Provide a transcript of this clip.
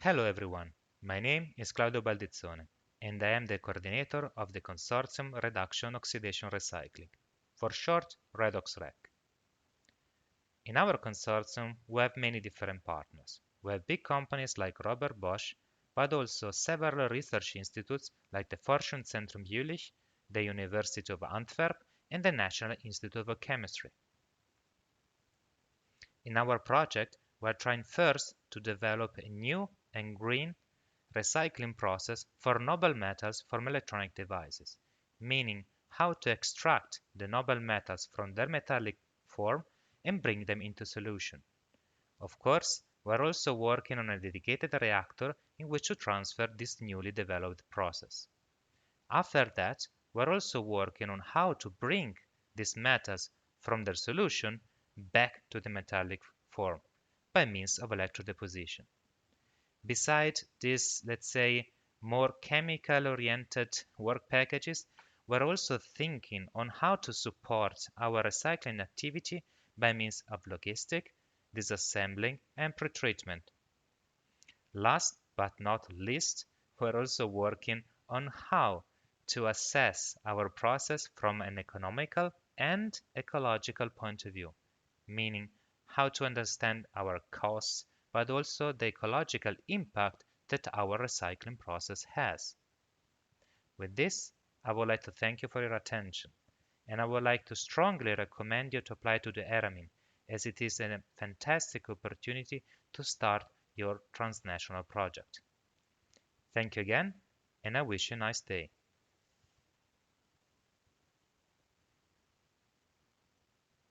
Hello everyone, my name is Claudio Baldizzone and I am the coordinator of the Consortium Reduction Oxidation Recycling, for short REDOXREC. In our consortium, we have many different partners. We have big companies like Robert Bosch, but also several research institutes like the Forschungszentrum Jülich, the University of Antwerp, and the National Institute of Chemistry. In our project, we are trying first to develop a new and green recycling process for noble metals from electronic devices, meaning how to extract the noble metals from their metallic form and bring them into solution. Of course, we are also working on a dedicated reactor in which to transfer this newly developed process. After that, we are also working on how to bring these metals from their solution back to the metallic form by means of electrodeposition. Besides these, let's say, more chemical-oriented work packages, we're also thinking on how to support our recycling activity by means of logistic, disassembling, and pretreatment. Last but not least, we're also working on how to assess our process from an economical and ecological point of view, meaning how to understand our costs, but also the ecological impact that our recycling process has. With this, I would like to thank you for your attention, and I would like to strongly recommend you to apply to the ERAMIN, as it is a fantastic opportunity to start your transnational project. Thank you again, and I wish you a nice day.